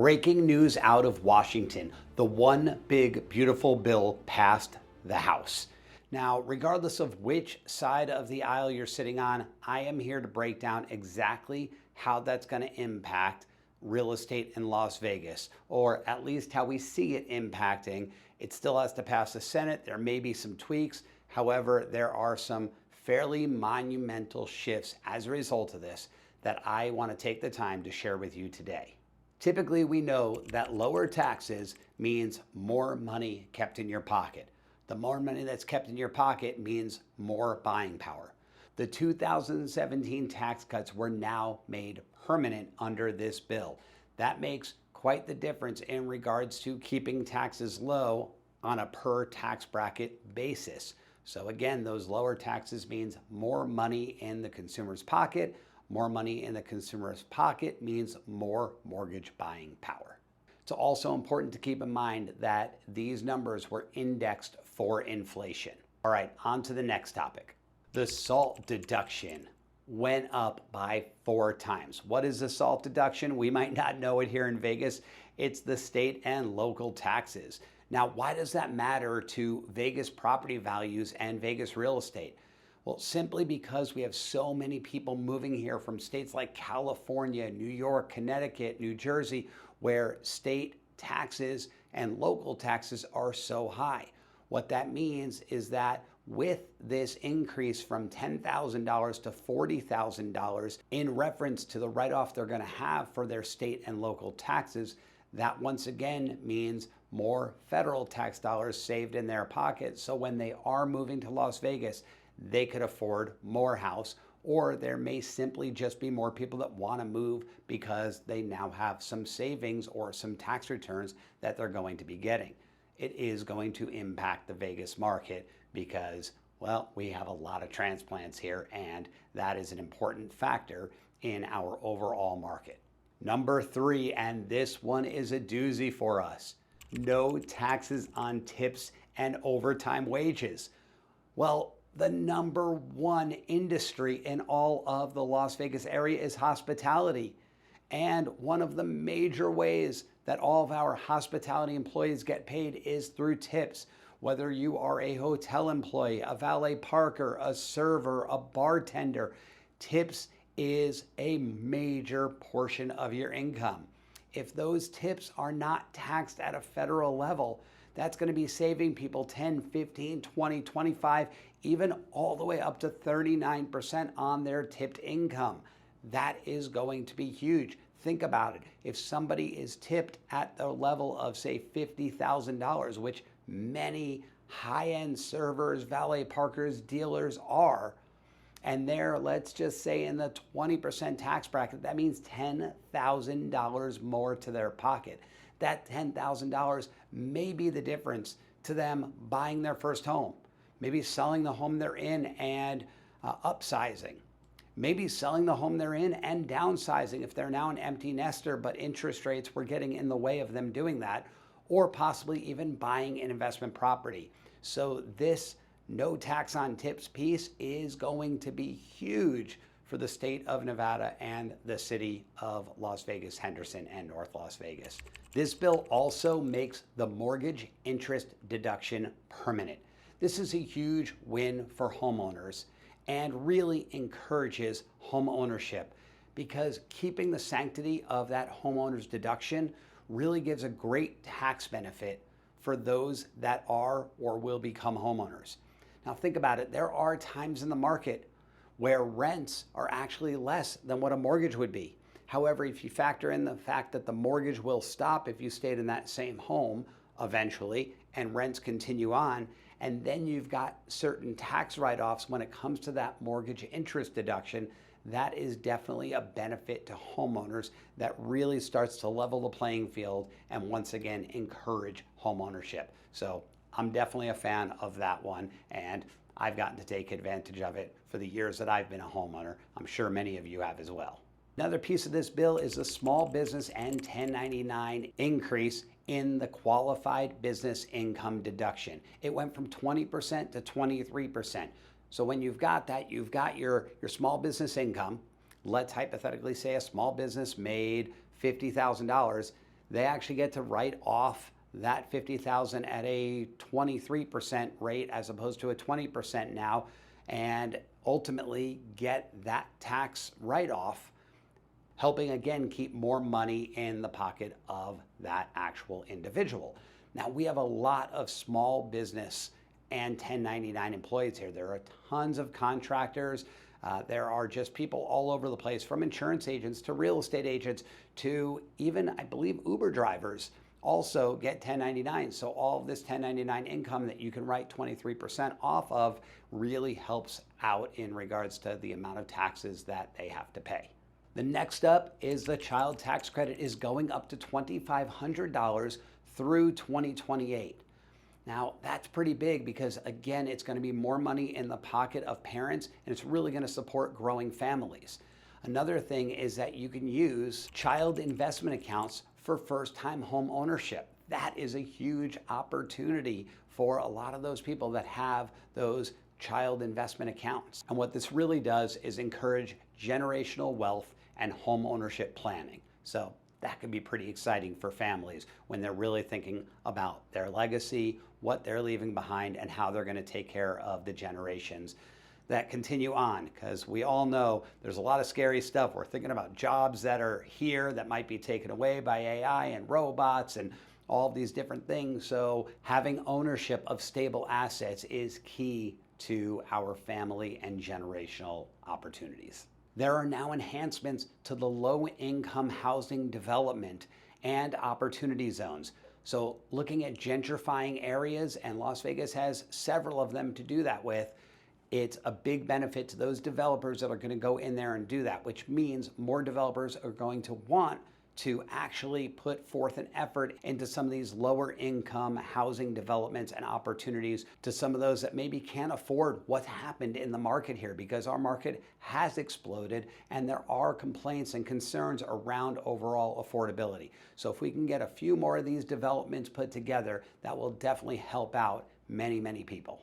Breaking news out of Washington. The one big beautiful bill passed the House. Now, regardless of which side of the aisle you're sitting on, I am here to break down exactly how that's going to impact real estate in Las Vegas, or at least how we see it impacting. It still has to pass the Senate. There may be some tweaks. However, there are some fairly monumental shifts as a result of this that I want to take the time to share with you today. Typically, we know that lower taxes means more money kept in your pocket. The more money that's kept in your pocket means more buying power. The 2017 tax cuts were now made permanent under this bill. That makes quite the difference in regards to keeping taxes low on a per tax bracket basis. So again, those lower taxes means more money in the consumer's pocket. More money in the consumer's pocket means more mortgage buying power. It's also important to keep in mind that these numbers were indexed for inflation. All right, on to the next topic. The SALT deduction went up by 4 times. What is the SALT deduction? We might not know it here in Vegas. It's the state and local taxes. Now, why does that matter to Vegas property values and Vegas real estate? Well, simply because we have so many people moving here from states like California, New York, Connecticut, New Jersey, where state taxes and local taxes are so high. What that means is that with this increase from $10,000 to $40,000 in reference to the write-off they're going to have for their state and local taxes, that once again means more federal tax dollars saved in their pocket. So when they are moving to Las Vegas, they could afford more house, or there may simply just be more people that want to move because they now have some savings or some tax returns that they're going to be getting. It is going to impact the Vegas market because, well, we have a lot of transplants here, and that is an important factor in our overall market. Number 3, and this one is a doozy for us: no taxes on tips and overtime wages. Well, the number one industry in all of the Las Vegas area is hospitality. And one of the major ways that all of our hospitality employees get paid is through tips. Whether you are a hotel employee, a valet parker, a server, a bartender, tips is a major portion of your income. If those tips are not taxed at a federal level, that's going to be saving people 10, 15, 20, 25, even all the way up to 39% on their tipped income. That is going to be huge. Think about it. If somebody is tipped at the level of, say, $50,000, which many high-end servers, valet parkers, dealers are, and they're, let's just say, in the 20% tax bracket, that means $10,000 more to their pocket. That $10,000 may be the difference to them buying their first home, maybe selling the home they're in and upsizing, maybe selling the home they're in and downsizing if they're now an empty nester, but interest rates were getting in the way of them doing that, or possibly even buying an investment property. So this no tax on tips piece is going to be huge for the state of Nevada and the city of Las Vegas, Henderson, and North Las Vegas. This bill also makes the mortgage interest deduction permanent. This is a huge win for homeowners and really encourages home ownership, because keeping the sanctity of that homeowner's deduction really gives a great tax benefit for those that are or will become homeowners. Now think about it. There are times in the market where rents are actually less than what a mortgage would be. However, if you factor in the fact that the mortgage will stop if you stayed in that same home eventually, and rents continue on, and then you've got certain tax write-offs when it comes to that mortgage interest deduction, that is definitely a benefit to homeowners that really starts to level the playing field and once again encourage home ownership. So I'm definitely a fan of that one, and I've gotten to take advantage of it for the years that I've been a homeowner. I'm sure many of you have as well. Another piece of this bill is the small business and 1099 increase in the qualified business income deduction. It went from 20% to 23%. So when you've got that, you've got your small business income. Let's hypothetically say a small business made $50,000. they actually get to write off that $50,000 at a 23% rate as opposed to a 20% now, and ultimately get that tax write-off, helping again keep more money in the pocket of that actual individual. Now, we have a lot of small business and 1099 employees here. There are tons of contractors. There are just people all over the place, from insurance agents to real estate agents to even, I believe, Uber drivers also get 1099. So all of this 1099 income that you can write 23% off of really helps out in regards to the amount of taxes that they have to pay. The next up is the child tax credit is going up to $2,500 through 2028. Now, that's pretty big because, again, it's going to be more money in the pocket of parents, and it's really going to support growing families. Another thing is that you can use child investment accounts for first-time home ownership. That is a huge opportunity for a lot of those people that have those child investment accounts. And what this really does is encourage generational wealth and home ownership planning. So that could be pretty exciting for families when they're really thinking about their legacy, what they're leaving behind, and how they're going to take care of the generations that continue on, because we all know there's a lot of scary stuff. We're thinking about jobs that are here that might be taken away by AI and robots and all these different things. So having ownership of stable assets is key to our family and generational opportunities. There are now enhancements to the low-income housing development and opportunity zones. So looking at gentrifying areas, and Las Vegas has several of them to do that with, it's a big benefit to those developers that are going to go in there and do that, which means more developers are going to want to actually put forth an effort into some of these lower income housing developments and opportunities to some of those that maybe can't afford what's happened in the market here, because our market has exploded and there are complaints and concerns around overall affordability. So if we can get a few more of these developments put together, that will definitely help out many, many people.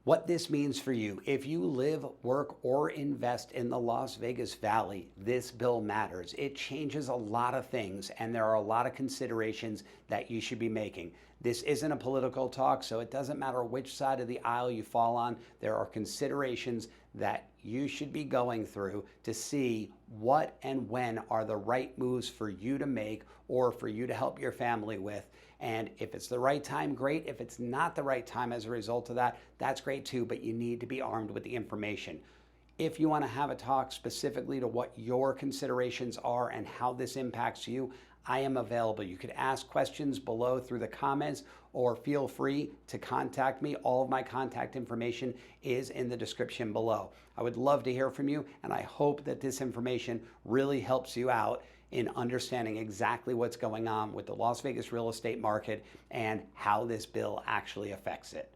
What this means for you, if you live, work, or invest in the Las Vegas Valley, this bill matters. It changes a lot of things, and there are a lot of considerations that you should be making. This isn't a political talk, so it doesn't matter which side of the aisle you fall on. There are considerations that you should be going through to see what and when are the right moves for you to make or for you to help your family with. And if it's the right time, great. If it's not the right time as a result of that, that's great too, but you need to be armed with the information. If you want to have a talk specifically to what your considerations are and how this impacts you, I am available. You could ask questions below through the comments, or feel free to contact me. All of my contact information is in the description below. I would love to hear from you, and I hope that this information really helps you out in understanding exactly what's going on with the Las Vegas real estate market and how this bill actually affects it.